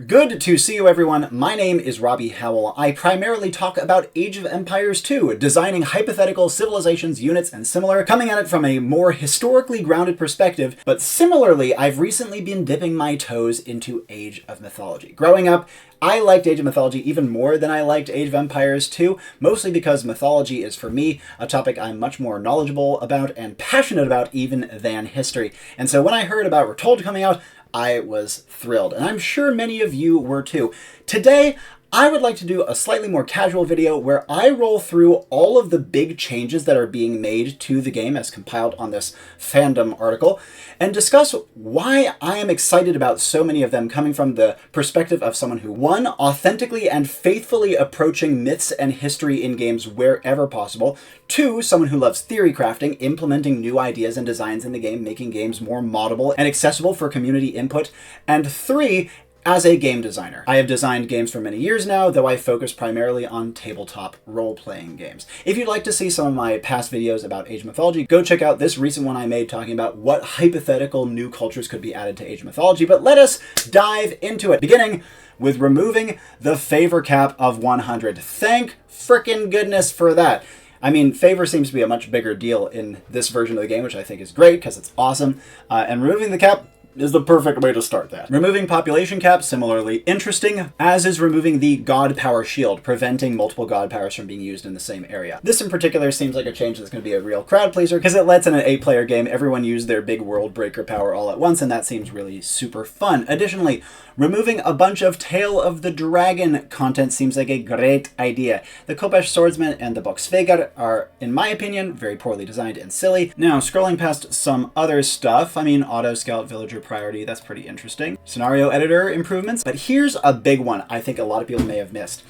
Good to see you, everyone. My name is Robbie Howell. I primarily talk about Age of Empires 2, designing hypothetical civilizations, units, and similar, coming at it from a more historically grounded perspective, but similarly, I've recently been dipping my toes into Age of Mythology. Growing up, I liked Age of Mythology even more than I liked Age of Empires 2, mostly because mythology is, for me, a topic I'm much more knowledgeable about and passionate about even than history. And so when I heard about RETOLD coming out, I was thrilled, and I'm sure many of you were too. Today, I would like to do a slightly more casual video where I roll through all of the big changes that are being made to the game as compiled on this fandom article, and discuss why I am excited about so many of them coming from the perspective of someone who, one, authentically and faithfully approaching myths and history in games wherever possible, two, someone who loves theory crafting, implementing new ideas and designs in the game, making games more moddable and accessible for community input, and three, as a game designer. I have designed games for many years now, though I focus primarily on tabletop role-playing games. If you'd like to see some of my past videos about Age of Mythology, go check out this recent one I made talking about what hypothetical new cultures could be added to Age of Mythology, but let us dive into it, beginning with removing the favor cap of 100. Thank frickin' goodness for that. I mean, favor seems to be a much bigger deal in this version of the game, which I think is great because it's awesome, and removing the cap is the perfect way to start that. Removing population cap, similarly interesting, as is removing the god power shield, preventing multiple god powers from being used in the same area. This in particular seems like a change that's going to be a real crowd pleaser, because it lets in an 8-player game everyone use their big world breaker power all at once, and that seems really super fun. Additionally, removing a bunch of Tale of the Dragon content seems like a great idea. The Kopesh Swordsman and the Boksvegar are, in my opinion, very poorly designed and silly. Now, scrolling past some other stuff, I mean, Auto Scout Villager Priority, that's pretty interesting. Scenario editor improvements, but here's a big one I think a lot of people may have missed.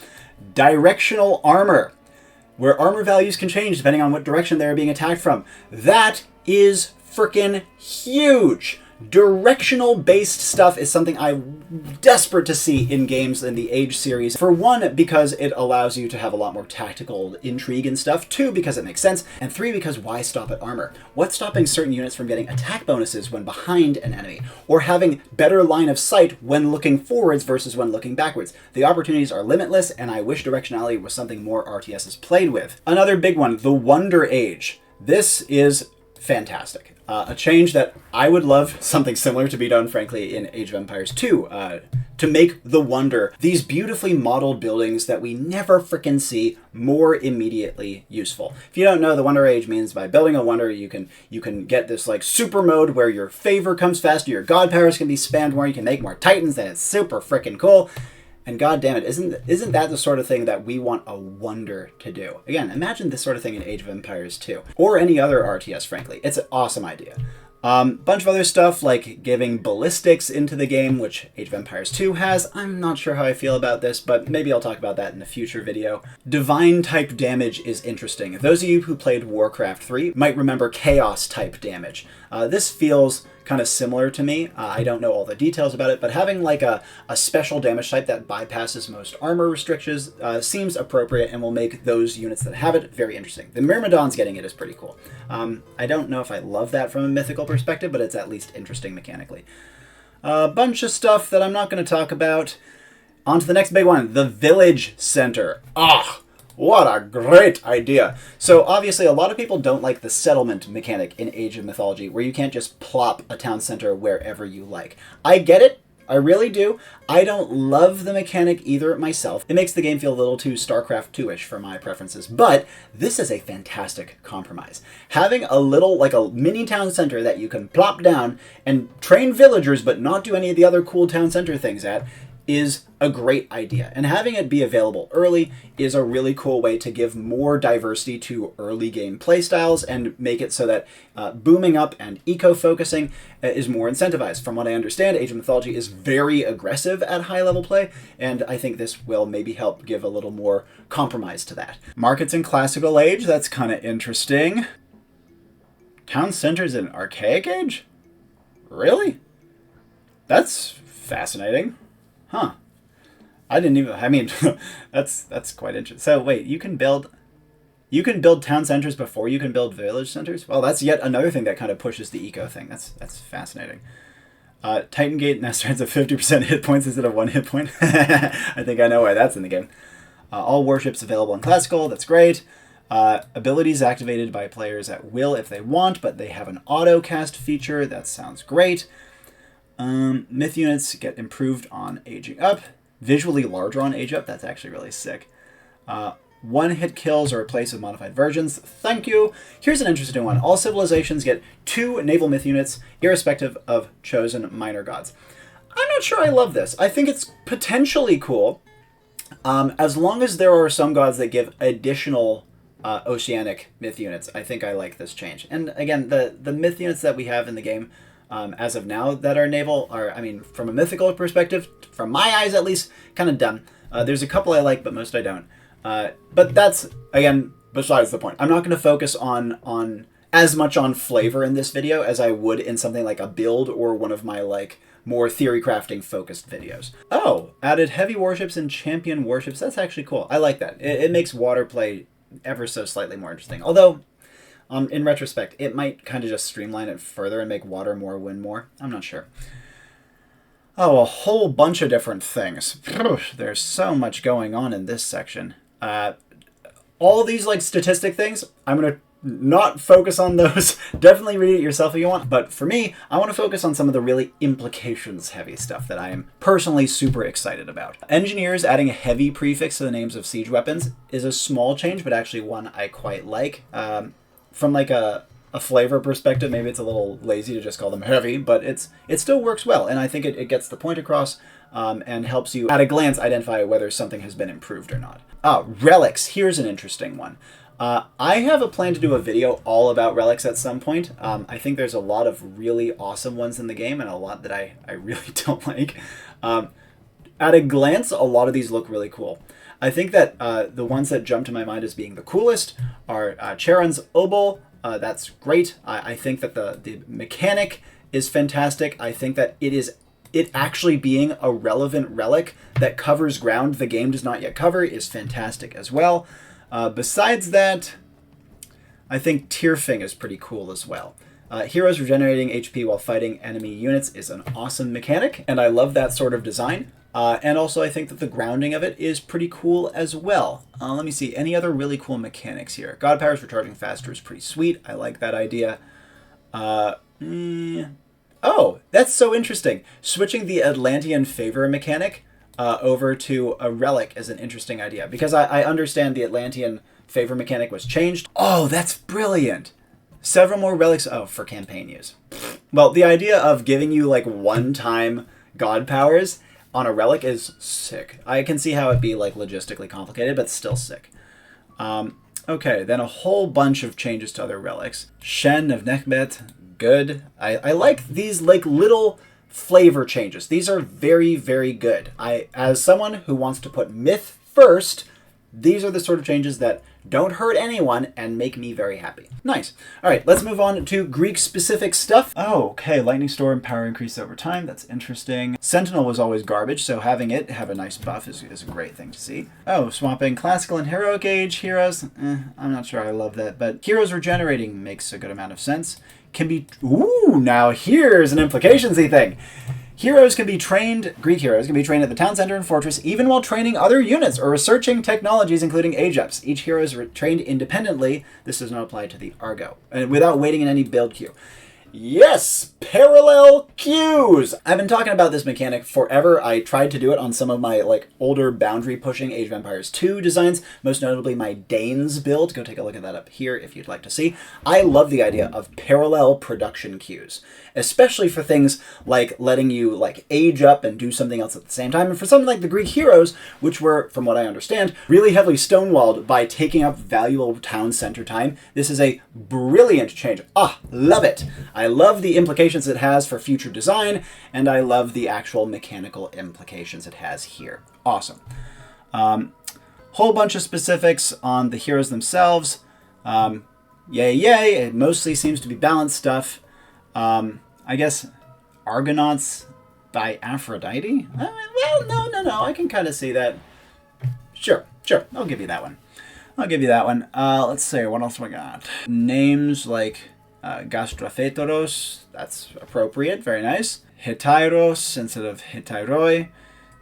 Directional armor, where armor values can change depending on what direction they're being attacked from. That is freaking huge. Directional based stuff is something I'm desperate to see in games in the Age series. For one, because it allows you to have a lot more tactical intrigue and stuff. Two, because it makes sense. And three, because why stop at armor? What's stopping certain units from getting attack bonuses when behind an enemy? Or having better line of sight when looking forwards versus when looking backwards? The opportunities are limitless, and I wish directionality was something more RTSs played with. Another big one, the Wonder Age. This is fantastic. A change that I would love something similar to be done, frankly, in Age of Empires 2, to make the Wonder, these beautifully modeled buildings that we never frickin' see, more immediately useful. If you don't know, the Wonder Age means by building a Wonder, you can get this like super mode where your favor comes faster, your god powers can be spammed more, you can make more titans, and it's super frickin' cool. And god damn it, isn't that the sort of thing that we want a Wonder to do? Again, imagine this sort of thing in Age of Empires 2. Or any other RTS, frankly. It's an awesome idea. Bunch of other stuff like giving ballistics into the game, which Age of Empires 2 has. I'm not sure how I feel about this, but maybe I'll talk about that in a future video. Divine type damage is interesting. Those of you who played Warcraft 3 might remember chaos type damage. This feels kind of similar to me. I don't know all the details about it, but having like a special damage type that bypasses most armor restrictions seems appropriate and will make those units that have it very interesting. The Myrmidons getting it is pretty cool. I don't know if I love that from a mythical perspective, but it's at least interesting mechanically. A bunch of stuff that I'm not going to talk about. On to the next big one, the Village Center. What a great idea. So obviously a lot of people don't like the settlement mechanic in Age of Mythology, where you can't just plop a town center wherever you like. I get it. I really do. I don't love the mechanic either myself. It makes the game feel a little too StarCraft 2-ish for my preferences, but this is a fantastic compromise. Having a little, like a mini town center that you can plop down and train villagers but not do any of the other cool town center things at is a great idea. And having it be available early is a really cool way to give more diversity to early game playstyles and make it so that booming up and eco-focusing is more incentivized. From what I understand, Age of Mythology is very aggressive at high-level play, and I think this will maybe help give a little more compromise to that. Markets in Classical Age, that's kind of interesting. Town centers in Archaic Age? Really? That's fascinating. Huh. I didn't even, I mean, that's quite interesting. So wait, you can build town centers before you can build village centers? Well, that's yet another thing that kind of pushes the eco thing. That's fascinating. Titan Gate now starts at 50% hit points instead of 1 hit point. I think I know why that's in the game. All warships available in Classical, that's great. Abilities activated by players at will if they want, but they have an auto cast feature, that sounds great. Myth units get improved on aging up. Visually larger on age up, that's actually really sick. One-hit kills are replaced with modified versions. Thank you. Here's an interesting one. All civilizations get 2 naval myth units, irrespective of chosen minor gods. I'm not sure I love this. I think it's potentially cool, as long as there are some gods that give additional oceanic myth units. I think I like this change. And again, the myth units that we have in the game as of now that are naval are, I mean, from a mythical perspective, from my eyes at least, kind of dumb. There's a couple I like, but most I don't. But that's, again, besides the point. I'm not going to focus on as much on flavor in this video as I would in something like a build or one of my, like, more theory crafting focused videos. Oh, added heavy warships and champion warships. That's actually cool. I like that. It makes water play ever so slightly more interesting. Although, in retrospect, it might kind of just streamline it further and make water more, win more. I'm not sure. Oh, a whole bunch of different things. There's so much going on in this section. All these like statistic things, I'm going to not focus on those. Definitely read it yourself if you want. But for me, I want to focus on some of the really implications heavy stuff that I am personally super excited about. Engineers adding a heavy prefix to the names of siege weapons is a small change, but actually one I quite like. From like a flavor perspective, maybe it's a little lazy to just call them heavy, but it still works well, and I think it gets the point across and helps you at a glance identify whether something has been improved or not. Relics. Here's an interesting one. I have a plan to do a video all about relics at some point. I think there's a lot of really awesome ones in the game and a lot that I really don't like. At a glance, a lot of these look really cool. I think that the ones that jump to my mind as being the coolest are Charon's Obol. That's great. I think that the mechanic is fantastic. I think that it actually being a relevant relic that covers ground the game does not yet cover is fantastic as well. Besides that, I think Tearfing is pretty cool as well. Heroes regenerating HP while fighting enemy units is an awesome mechanic, and I love that sort of design. And also I think that the grounding of it is pretty cool as well. Let me see, any other really cool mechanics here? God powers recharging faster is pretty sweet. I like that idea. Oh, that's so interesting. Switching the Atlantean favor mechanic over to a relic is an interesting idea, because I understand the Atlantean favor mechanic was changed. Oh, that's brilliant. Several more relics, for campaign use. Well, the idea of giving you like one-time god powers on a relic is sick. I can see how it'd be like logistically complicated, but still sick. Okay, then a whole bunch of changes to other relics. Shen of Nekhbet, good. I like these like little flavor changes. These are very, very good. As someone who wants to put myth first, these are the sort of changes that don't hurt anyone and make me very happy. Nice. All right, let's move on to Greek-specific stuff. Oh, okay, Lightning Storm, power increase over time. That's interesting. Sentinel was always garbage, so having it have a nice buff is a great thing to see. Oh, swapping Classical and Heroic Age heroes. I'm not sure I love that, but heroes regenerating makes a good amount of sense. Can be... Ooh, now here's an implications-y thing. Heroes can be trained, Greek heroes can be trained at the town center and fortress even while training other units or researching technologies including age-ups. Each hero is trained independently. This does not apply to the Argo. And without waiting in any build queue. Yes! Parallel queues! I've been talking about this mechanic forever. I tried to do it on some of my like older boundary-pushing Age of Empires 2 designs, most notably my Danes build. Go take a look at that up here if you'd like to see. I love the idea of parallel production queues, especially for things like letting you like age up and do something else at the same time. And for something like the Greek heroes, which were, from what I understand, really heavily stonewalled by taking up valuable town center time, this is a brilliant change. Love it! I love the implications it has for future design, and I love the actual mechanical implications it has here. Awesome. Whole bunch of specifics on the heroes themselves. Yay, yay. It mostly seems to be balanced stuff. I guess Argonauts by Aphrodite? Well, no. I can kind of see that. Sure. I'll give you that one. Let's see, what else we got? Names like Gastropheteros, that's appropriate, very nice. Hetairos instead of Hetairoi.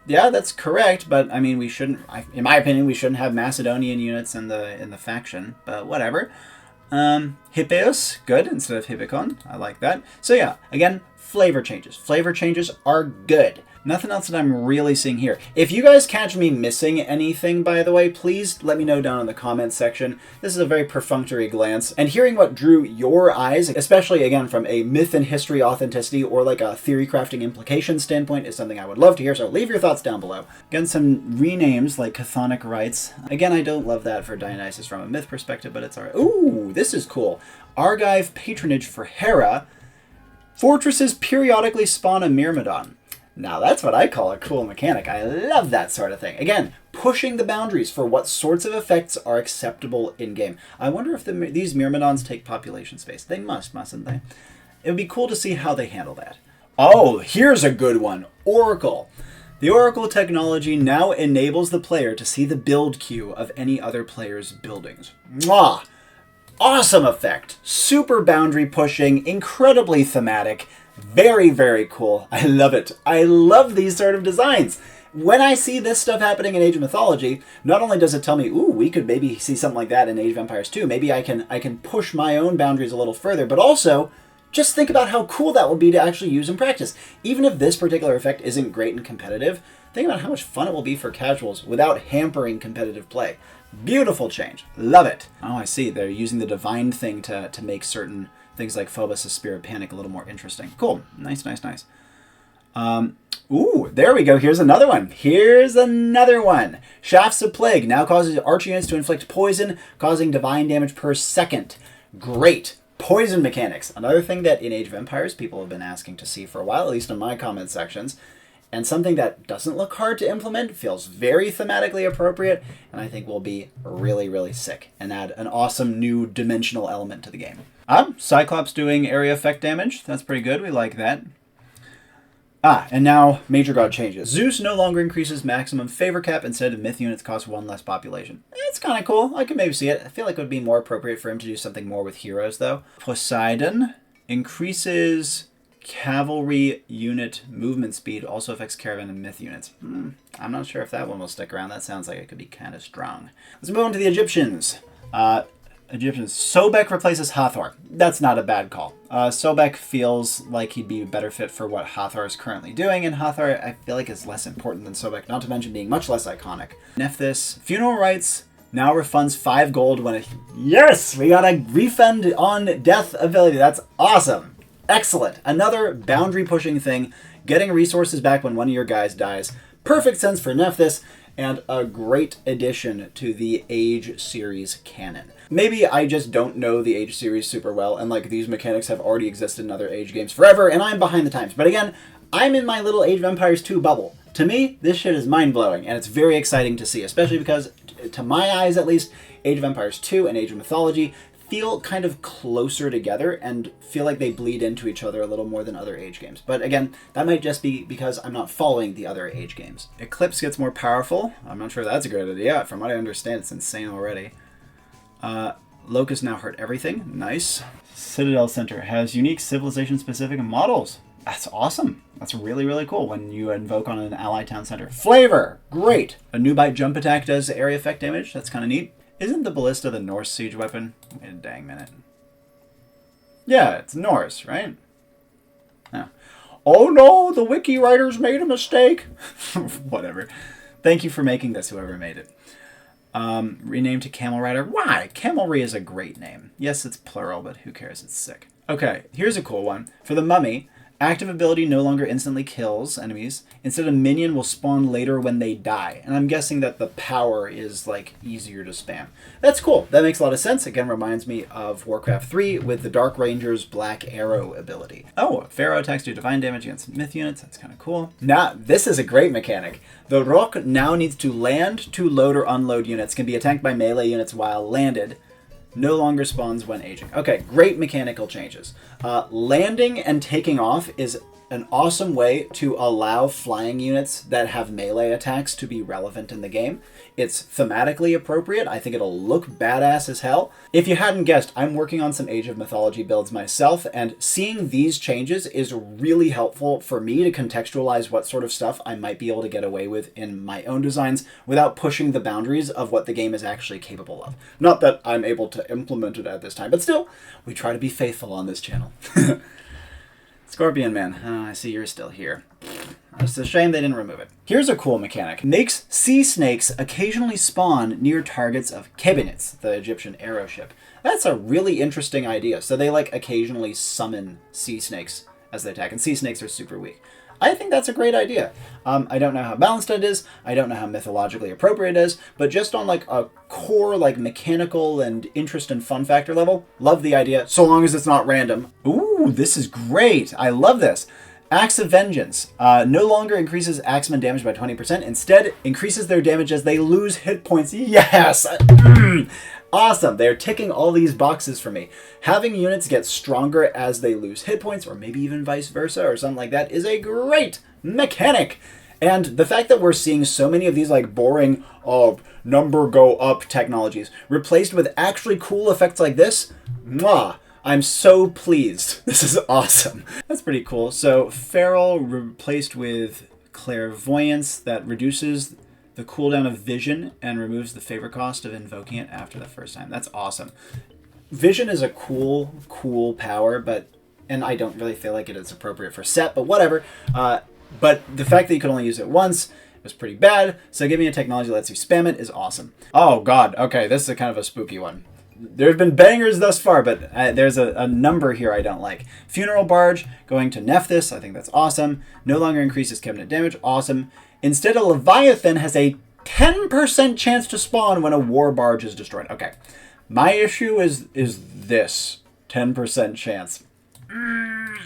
Yeah, that's correct, but I mean, we shouldn't. In my opinion, we shouldn't have Macedonian units in the faction. But whatever. Hippeos, good instead of Hippikon. I like that. So yeah, again, flavor changes. Flavor changes are good. Nothing else that I'm really seeing here. If you guys catch me missing anything, by the way, please let me know down in the comments section. This is a very perfunctory glance. And hearing what drew your eyes, especially, again, from a myth and history authenticity or like a theory crafting implication standpoint, is something I would love to hear, so leave your thoughts down below. Again, some renames like Chthonic Rites. Again, I don't love that for Dionysus from a myth perspective, but it's alright. Ooh, this is cool. Argive Patronage for Hera. Fortresses periodically spawn a Myrmidon. Now that's what I call a cool mechanic. I love that sort of thing. Again, pushing the boundaries for what sorts of effects are acceptable in-game. I wonder if these Myrmidons take population space. They mustn't they? It would be cool to see how they handle that. Oh, here's a good one. Oracle. The Oracle technology now enables the player to see the build queue of any other player's buildings. Mwah! Awesome effect. Super boundary pushing, incredibly thematic. Very, very cool. I love it. I love these sort of designs. When I see this stuff happening in Age of Mythology, not only does it tell me, ooh, we could maybe see something like that in Age of Empires 2. Maybe I can push my own boundaries a little further, but also just think about how cool that would be to actually use in practice. Even if this particular effect isn't great and competitive, think about how much fun it will be for casuals without hampering competitive play. Beautiful change. Love it. Oh, I see. They're using the divine thing to make certain things like Phobos' Spirit Panic a little more interesting. Cool. Nice. Ooh, there we go. Here's another one. Shafts of Plague now causes archer units to inflict poison, causing divine damage per second. Great. Poison mechanics. Another thing that in Age of Empires people have been asking to see for a while, at least in my comment sections. And something that doesn't look hard to implement, feels very thematically appropriate, and I think will be really, really sick and add an awesome new dimensional element to the game. Cyclops doing area effect damage. That's pretty good. We like that. And now Major God changes. Zeus no longer increases maximum favor cap. Instead of myth units cost 1 less population. It's kind of cool. I could maybe see it. I feel like it would be more appropriate for him to do something more with heroes, though. Poseidon increases cavalry unit movement speed, also affects caravan and myth units. I'm not sure if that one will stick around. That sounds like it could be kind of strong. Let's move on to the Egyptians. Sobek replaces Hathor. That's not a bad call. Sobek feels like he'd be a better fit for what Hathor is currently doing, and Hathor I feel like is less important than Sobek, not to mention being much less iconic. Nephthys, funeral rites now refunds 5 gold when it... Yes! We got a refund on death ability. That's awesome. Excellent. Another boundary pushing thing. Getting resources back when one of your guys dies. Perfect sense for Nephthys, and a great addition to the Age series canon. Maybe I just don't know the Age series super well, and like these mechanics have already existed in other Age games forever, and I'm behind the times. But again, I'm in my little Age of Empires 2 bubble. To me, this shit is mind-blowing, and it's very exciting to see, especially because, to my eyes at least, Age of Empires 2 and Age of Mythology feel kind of closer together and feel like they bleed into each other a little more than other Age games. But again, that might just be because I'm not following the other Age games. Eclipse gets more powerful. I'm not sure that's a great idea. From what I understand, it's insane already. Locust now hurt everything. Nice. Citadel Center has unique civilization-specific models. That's awesome. That's really, really cool when you invoke on an ally town center. Flavor! Great! A Nubite jump attack does area effect damage. That's kind of neat. Isn't the ballista the Norse siege weapon? Wait a dang minute. Yeah, it's Norse, right? Yeah. Oh no, the wiki writers made a mistake. Whatever. Thank you for making this, whoever made it. Renamed to Camel Rider. Why? Camelry is a great name. Yes, it's plural, but who cares? It's sick. Okay, here's a cool one. For the Mummy, active ability no longer instantly kills enemies. Instead, a minion will spawn later when they die. And I'm guessing that the power is, like, easier to spam. That's cool. That makes a lot of sense. Again, reminds me of Warcraft 3 with the Dark Ranger's Black Arrow ability. Oh, Pharaoh attacks do divine damage against myth units. That's kind of cool. Now, this is a great mechanic. The Rock now needs to land to load or unload units. Can be attacked by melee units while landed. No longer spawns when aging. Okay, great mechanical changes. Landing and taking off is an awesome way to allow flying units that have melee attacks to be relevant in the game. It's thematically appropriate. I think it'll look badass as hell. If you hadn't guessed, I'm working on some Age of Mythology builds myself, and seeing these changes is really helpful for me to contextualize what sort of stuff I might be able to get away with in my own designs without pushing the boundaries of what the game is actually capable of. Not that I'm able to implement it at this time, but still, we try to be faithful on this channel. Scorpion Man. Oh, I see you're still here. It's a shame they didn't remove it. Here's a cool mechanic. Makes sea snakes occasionally spawn near targets of Kebinets, the Egyptian arrow ship. That's a really interesting idea. So they like occasionally summon sea snakes as they attack, and sea snakes are super weak. I think that's a great idea. I don't know how balanced it is. I don't know how mythologically appropriate it is, but just on like a core like mechanical and interest and fun factor level, love the idea, so long as it's not random. Ooh, this is great. I love this. Axe of Vengeance no longer increases axeman damage by 20%. Instead, increases their damage as they lose hit points. Yes! Awesome. They're ticking all these boxes for me. Having units get stronger as they lose hit points, or maybe even vice versa, or something like that, is a great mechanic. And the fact that we're seeing so many of these like boring number go up technologies replaced with actually cool effects like this, mwah! I'm so pleased. This is awesome. That's pretty cool. So Feral replaced with Clairvoyance, that reduces the cooldown of Vision and removes the favor cost of invoking it after the first time. That's awesome. Vision is a cool power, and I don't really feel like it is appropriate for set, but whatever. But the fact that you can only use it once was pretty bad, so giving a technology that lets you spam it is awesome. Oh god, okay, this is a kind of a spooky one. There's been bangers thus far, but there's a number here I don't like. Funeral Barge, going to Nephthys, I think that's awesome. No longer increases cabinet damage, awesome. Instead, a Leviathan has a 10% chance to spawn when a war barge is destroyed. Okay, my issue is this 10% chance. I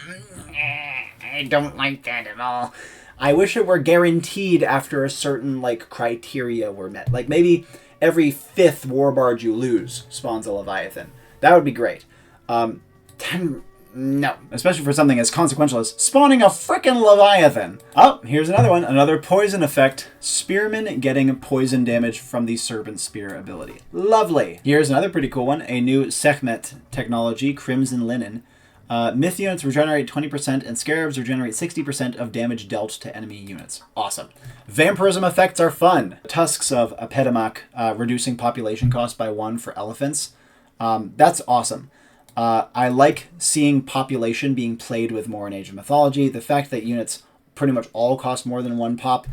don't like that at all. I wish it were guaranteed after a certain like criteria were met. Like maybe every 5th war barge you lose spawns a Leviathan. That would be great. 10... No. Especially for something as consequential as spawning a frickin' Leviathan. Oh, here's another one. Another poison effect. Spearman getting poison damage from the Serpent Spear ability. Lovely. Here's another pretty cool one. A new Sekhmet technology, Crimson Linen. Myth units regenerate 20% and Scarabs regenerate 60% of damage dealt to enemy units. Awesome. Vampirism effects are fun. Tusks of Apetamak, reducing population cost by 1 for elephants. That's awesome. I like seeing population being played with more in Age of Mythology. The fact that units pretty much all cost more than 1 pop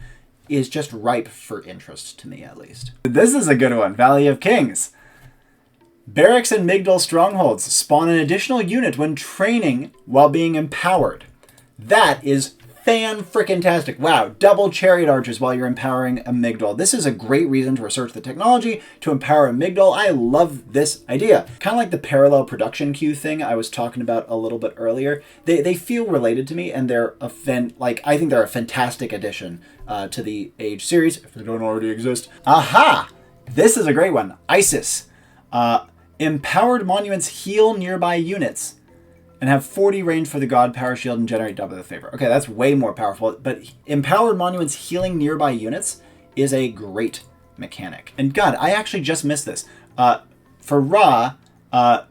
is just ripe for interest to me, at least. This is a good one. Valley of Kings. Barracks and Migdol strongholds spawn an additional unit when training while being empowered. That is fan-frickin-tastic. Wow, double chariot archers while you're empowering a Migdol. This is a great reason to research the technology to empower a Migdol. I love this idea. Kind of like the parallel production queue thing I was talking about a little bit earlier. They feel related to me, and they're I think they're a fantastic addition to the Age series, if they don't already exist. Aha! This is a great one. Isis. Empowered monuments heal nearby units and have 40 range for the god power shield and generate double the favor. Okay, that's way more powerful, but empowered monuments healing nearby units is a great mechanic. And god, I actually just missed this. For Ra,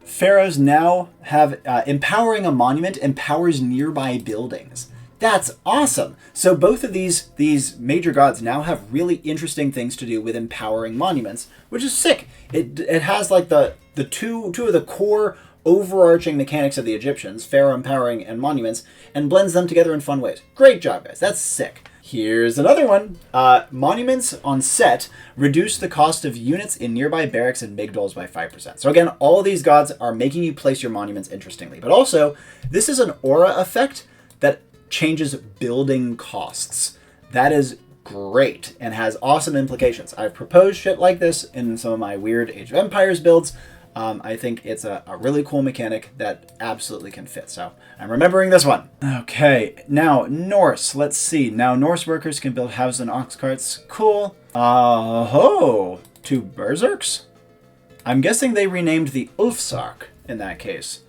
pharaohs now have empowering a monument empowers nearby buildings. That's awesome. So both of these major gods now have really interesting things to do with empowering monuments, which is sick. It has like the two of the core overarching mechanics of the Egyptians, pharaoh empowering and monuments, and blends them together in fun ways. Great job, guys. That's sick. Here's another one. Monuments on set reduce the cost of units in nearby barracks and Migdols by 5%. So again, all of these gods are making you place your monuments interestingly. But also, this is an aura effect that changes building costs. That is great and has awesome implications. I've proposed shit like this in some of my weird Age of Empires builds. I think it's a really cool mechanic that absolutely can fit. So I'm remembering this one. Okay, now Norse. Let's see. Now Norse workers can build houses and ox carts. Cool. Oh, 2 berserks? I'm guessing they renamed the Ulfsark in that case.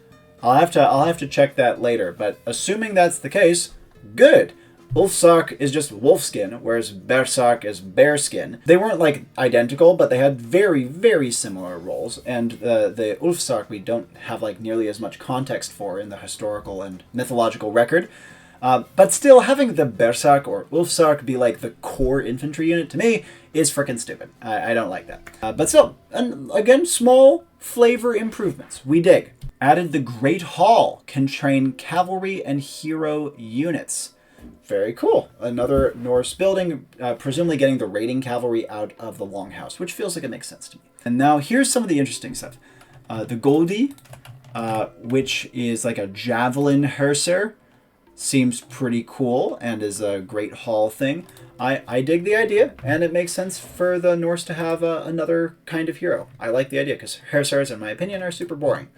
I'll have to check that later, but assuming that's the case, Good. Ulfsark is just wolfskin, whereas Berserk is bearskin. They weren't like identical, but they had very, very similar roles. And the Ulfsark we don't have like nearly as much context for in the historical and mythological record. But still, having the Berserk or Ulfsark be like the core infantry unit to me is freaking stupid. I don't like that. But still, and again, small flavor improvements. We dig. Added the Great Hall, can train cavalry and hero units. Very cool. Another Norse building, presumably getting the raiding cavalry out of the Longhouse, which feels like it makes sense to me. And now here's some of the interesting stuff. The Goldi, which is like a javelin herser, seems pretty cool and is a Great Hall thing. I dig the idea, and it makes sense for the Norse to have another kind of hero. I like the idea, because hersers, in my opinion, are super boring.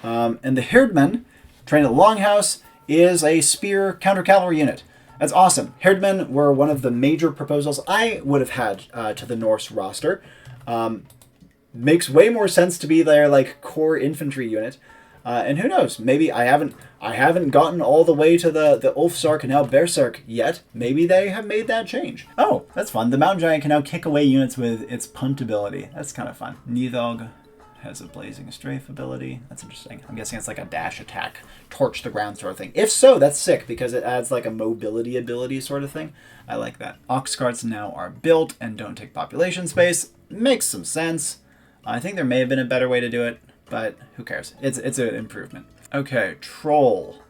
And the Hirdmen, trained at the Longhouse, is a spear counter-cavalry unit. That's awesome. Hirdmen were one of the major proposals I would have had to the Norse roster. Makes way more sense to be their like core infantry unit. And who knows? Maybe I haven't gotten all the way to the Ulfsark and now Berserk yet. Maybe they have made that change. Oh, that's fun. The Mountain Giant can now kick away units with its punt ability. That's kind of fun. Nidhogg has a Blazing Strafe ability. That's interesting. I'm guessing it's like a dash attack, torch the ground sort of thing. If so, that's sick because it adds like a mobility ability sort of thing. I like that. Ox carts now are built and don't take population space. Makes some sense. I think there may have been a better way to do it, but who cares? It's an improvement. Okay, Troll.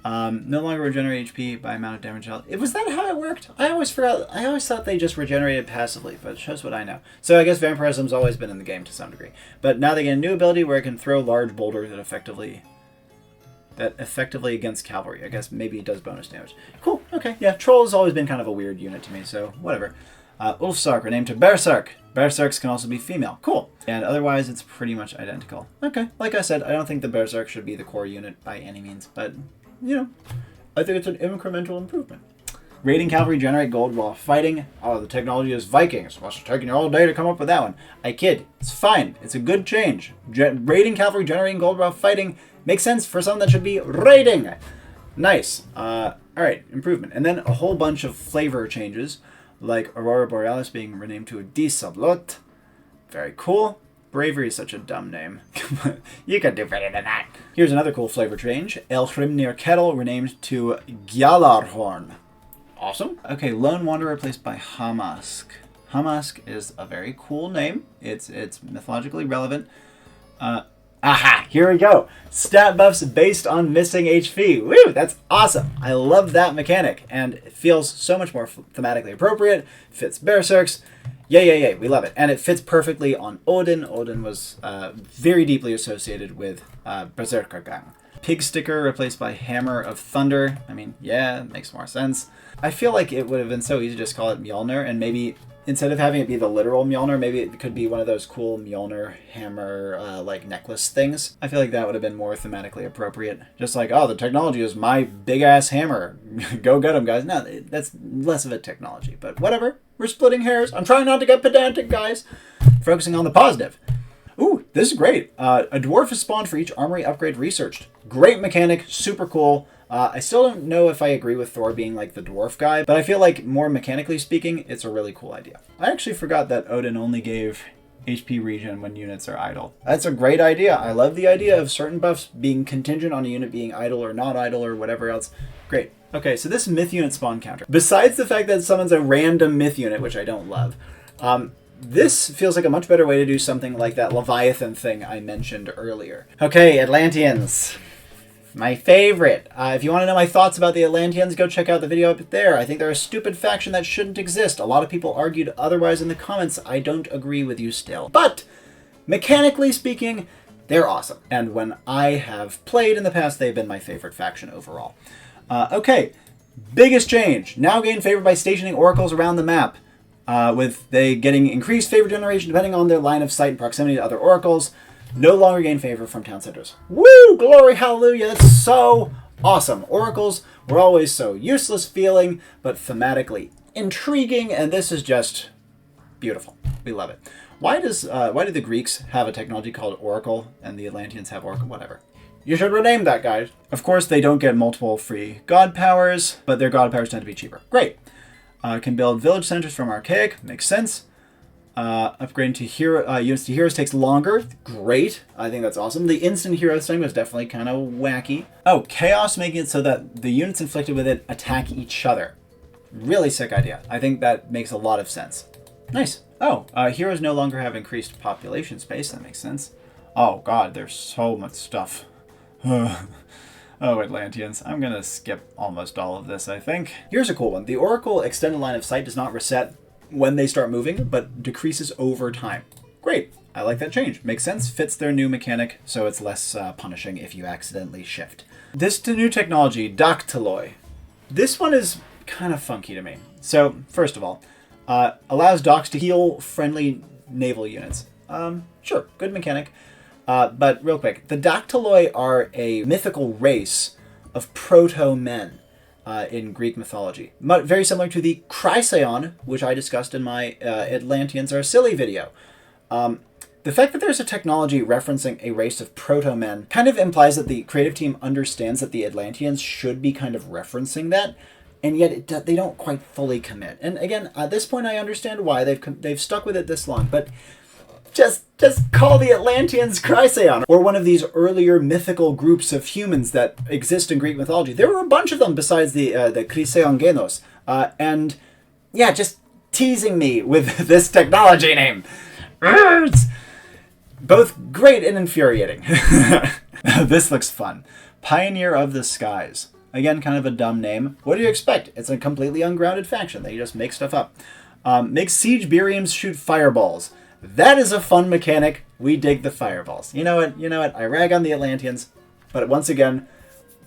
No longer regenerate HP by amount of damage dealt. Was that how it worked? I always forgot. I always thought they just regenerated passively, but it shows what I know. So I guess vampirism's always been in the game to some degree. But now they get a new ability where it can throw large boulders that effectively against cavalry. I guess maybe it does bonus damage. Cool. Okay. Yeah, Troll has always been kind of a weird unit to me, so whatever. Ulfsark renamed to Berserk. Berserks can also be female. Cool. And otherwise, it's pretty much identical. Okay. Like I said, I don't think the Berserk should be the core unit by any means, but you know, I think it's an incremental improvement. Raiding cavalry generate gold while fighting. Oh, the technology is Vikings. Must have taken you all day to come up with that one. I kid. It's fine. It's a good change. Raiding cavalry generating gold while fighting makes sense for something that should be raiding. Nice. All right, improvement. And then a whole bunch of flavor changes, like Aurora Borealis being renamed to a Disablot. Very cool. Bravery is such a dumb name. You can do better than that. Here's another cool flavor change. Elhrimnir Kettle renamed to Gjallarhorn. Awesome. Okay, Lone Wanderer replaced by Hamask. Hamask is a very cool name. It's mythologically relevant. Aha! Here we go. Stat buffs based on missing HP. Woo! That's awesome. I love that mechanic, and it feels so much more thematically appropriate. Fits Berserks. Yay. We love it. And it fits perfectly on Odin. Odin was very deeply associated with Berserkergang. Pig Sticker replaced by Hammer of Thunder. I mean, yeah, it makes more sense. I feel like it would have been so easy to just call it Mjolnir, and maybe instead of having it be the literal Mjolnir, maybe it could be one of those cool Mjolnir hammer like necklace things. I feel like that would have been more thematically appropriate. Just like, oh, the technology is my big-ass hammer. Go get them, guys. No, that's less of a technology, but whatever. We're splitting hairs. I'm trying not to get pedantic, guys. Focusing on the positive. Ooh, this is great. A dwarf is spawned for each armory upgrade researched. Great mechanic, super cool. I still don't know if I agree with Thor being like the dwarf guy, but I feel like more mechanically speaking, it's a really cool idea. I actually forgot that Odin only gave HP regen when units are idle. That's a great idea. I love the idea of certain buffs being contingent on a unit being idle or not idle or whatever else. Great. Okay, so this myth unit spawn counter. Besides the fact that it summons a random myth unit, which I don't love, this feels like a much better way to do something like that Leviathan thing I mentioned earlier. Okay, Atlanteans. My favorite. If you want to know my thoughts about the Atlanteans, go check out the video up there. I think they're a stupid faction that shouldn't exist. A lot of people argued otherwise in the comments. I don't agree with you still. But, mechanically speaking, they're awesome. And when I have played in the past, they've been my favorite faction overall. Okay, biggest change. Now gain favor by stationing oracles around the map. With they getting increased favor generation depending on their line of sight and proximity to other oracles. No longer gain favor from town centers. Woo! Glory, hallelujah! That's so awesome. Oracles were always so useless feeling, but thematically intriguing, and this is just beautiful. We love it. Why do the Greeks have a technology called Oracle, and the Atlanteans have Oracle? Whatever. You should rename that, guys. Of course, they don't get multiple free god powers, but their god powers tend to be cheaper. Great. Can build village centers from Archaic. Makes sense. Upgrading to hero units to heroes takes longer. Great. I think that's awesome. The instant heroes thing was definitely kind of wacky. Oh, chaos, making it so that the units inflicted with it attack each other. Really sick idea. I think that makes a lot of sense. Nice. Oh, heroes no longer have increased population space. That makes sense. Oh god, there's so much stuff. Oh, Atlanteans. I'm gonna skip almost all of this, I think. Here's a cool one. The Oracle extended line of sight does not reset when they start moving, but decreases over time. Great. I like that change. Makes sense. Fits their new mechanic, so it's less punishing if you accidentally shift. This new technology, Dactyloi. This one is kind of funky to me. So, first of all, allows docks to heal friendly naval units. Sure, good mechanic. But real quick, the Dactyloi are a mythical race of proto-men. In Greek mythology. Very similar to the Chrysaon, which I discussed in my Atlanteans Are Silly video. The fact that there's a technology referencing a race of proto-men kind of implies that the creative team understands that the Atlanteans should be kind of referencing that, and yet they don't quite fully commit. And again, at this point I understand why they've stuck with it this long, but just call the Atlanteans Chrysaon, or one of these earlier mythical groups of humans that exist in Greek mythology. There were a bunch of them besides the Chrysaongenos, and yeah, just teasing me with this technology name. It's both great and infuriating. This looks fun. Pioneer of the Skies. Again, kind of a dumb name. What do you expect? It's a completely ungrounded faction. They just make stuff up. Makes siege Biriums shoot fireballs. That is a fun mechanic. We dig the fireballs. You know what? I rag on the Atlanteans, but once again,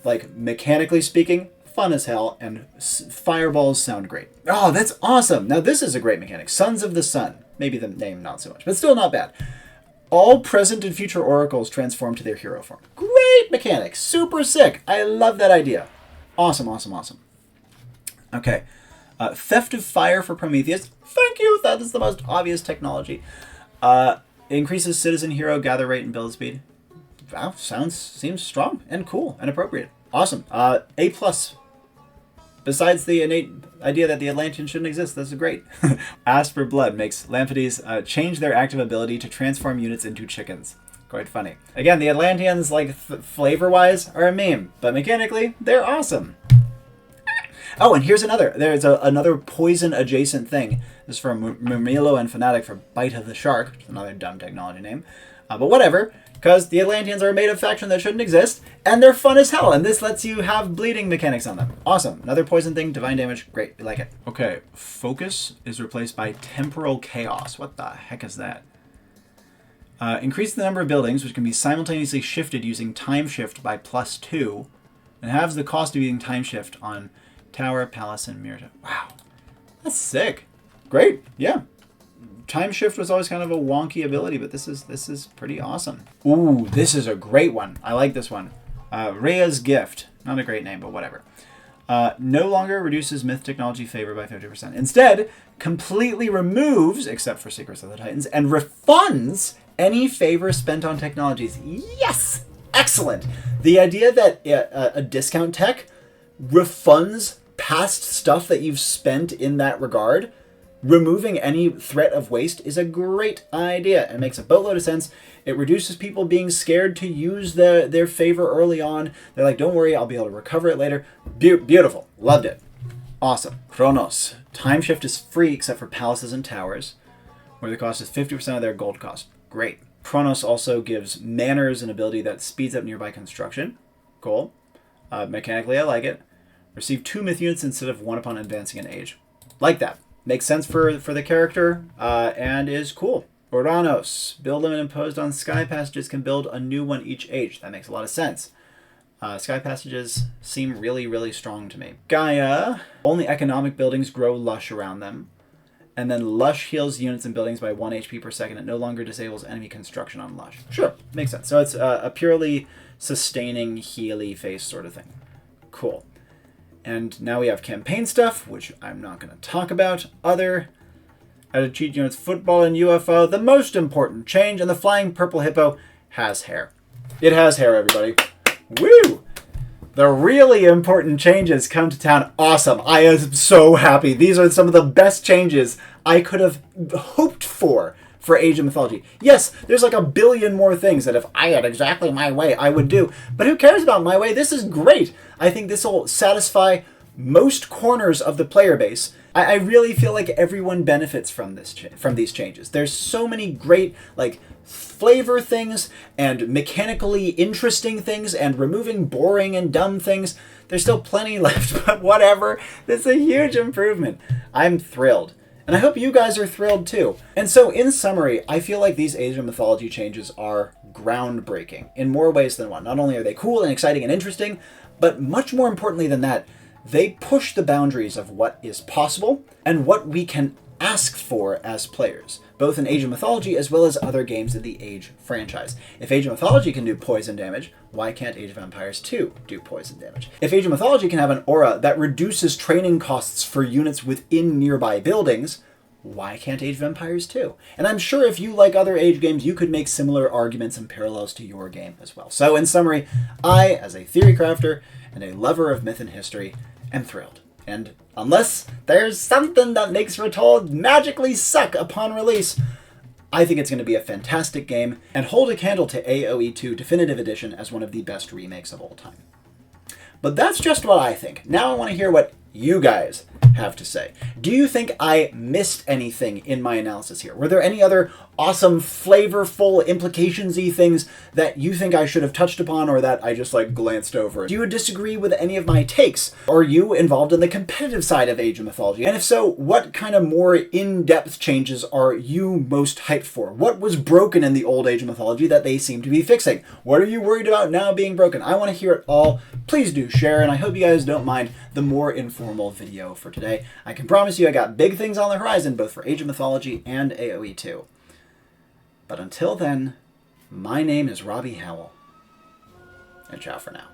like, mechanically speaking, fun as hell, and fireballs sound great. Oh, that's awesome. Now this is a great mechanic. Sons of the Sun. Maybe the name not so much, but still not bad. All present and future oracles transform to their hero form. Great mechanic. Super sick. I love that idea. Awesome, awesome, awesome. Okay. Theft of Fire for Prometheus. Thank you. That is the most obvious technology. Increases citizen hero gather rate and build speed. Wow, seems strong and cool and appropriate. Awesome. A+. Besides the innate idea that the Atlanteans shouldn't exist, this is great. Ask for Blood makes Lamphides change their active ability to transform units into chickens. Quite funny. Again, the Atlanteans, like, flavor-wise, are a meme, but mechanically, they're awesome. Oh, and here's another. There's another poison-adjacent thing. This is from Murmillo and Fnatic for Bite of the Shark, which is another dumb technology name. But whatever, because the Atlanteans are a made-up faction that shouldn't exist, and they're fun as hell, and this lets you have bleeding mechanics on them. Awesome. Another poison thing, divine damage. Great, we like it. Okay, Focus is replaced by Temporal Chaos. What the heck is that? Increase the number of buildings, which can be simultaneously shifted using Time Shift by +2, and halves the cost of using Time Shift on Tower, Palace, and Mirta. Wow. That's sick. Great. Yeah. Time Shift was always kind of a wonky ability, but this is pretty awesome. Ooh, this is a great one. I like this one. Rhea's Gift. Not a great name, but whatever. No longer reduces myth technology favor by 50%. Instead, completely removes, except for Secrets of the Titans, and refunds any favor spent on technologies. Yes! Excellent! The idea that a discount tech refunds past stuff that you've spent in that regard, removing any threat of waste, is a great idea. It makes a boatload of sense. It reduces people being scared to use their favor early on. They're like, don't worry, I'll be able to recover it later. Beautiful. Loved it. Awesome. Chronos. Time Shift is free except for palaces and towers, where the cost is 50% of their gold cost. Great. Chronos also gives Manners an ability that speeds up nearby construction. Cool. Mechanically, I like it. Receive 2 myth units instead of 1 upon advancing in age. Like that. Makes sense for the character, and is cool. Oranos. Build limit imposed on sky passages can build a new one each age. That makes a lot of sense. Sky passages seem really, really strong to me. Gaia. Only economic buildings grow lush around them. And then Lush heals units and buildings by 1 HP per second. It no longer disables enemy construction on Lush. Sure, makes sense. So it's a purely sustaining, healy face sort of thing. Cool. And now we have campaign stuff, which I'm not going to talk about. Other. Added cheat units, football and UFO. The most important change, and the flying purple hippo has hair. It has hair, everybody. Woo! The really important changes come to town. Awesome. I am so happy. These are some of the best changes I could have hoped for Age of Mythology. Yes, there's like a billion more things that if I had exactly my way, I would do. But who cares about my way? This is great. I think this will satisfy most corners of the player base. I really feel like everyone benefits from these changes. There's so many great like flavor things and mechanically interesting things and removing boring and dumb things. There's still plenty left, but whatever. This is a huge improvement. I'm thrilled. And I hope you guys are thrilled too. And so in summary, I feel like these Age of Mythology changes are groundbreaking in more ways than one. Not only are they cool and exciting and interesting, but much more importantly than that, they push the boundaries of what is possible and what we can ask for as players, both in Age of Mythology as well as other games of the Age franchise. If Age of Mythology can do poison damage, why can't Age of Empires 2 do poison damage? If Age of Mythology can have an aura that reduces training costs for units within nearby buildings, why can't Age of Empires 2? And I'm sure if you like other Age games, you could make similar arguments and parallels to your game as well. So in summary, I, as a theory crafter and a lover of myth and history, am thrilled. And unless there's something that makes RETOLD magically suck upon release, I think it's going to be a fantastic game and hold a candle to AoE 2 Definitive Edition as one of the best remakes of all time. But that's just what I think. Now I want to hear what you guys have to say. Do you think I missed anything in my analysis here? Were there any other awesome, flavorful, implications-y things that you think I should have touched upon or that I just like glanced over? Do you disagree with any of my takes? Are you involved in the competitive side of Age of Mythology? And if so, what kind of more in-depth changes are you most hyped for? What was broken in the old Age of Mythology that they seem to be fixing? What are you worried about now being broken? I want to hear it all. Please do share, and I hope you guys don't mind the more informal video for today. I can promise you I got big things on the horizon, both for Age of Mythology and AoE 2. But until then, my name is Robbie Howell, and ciao for now.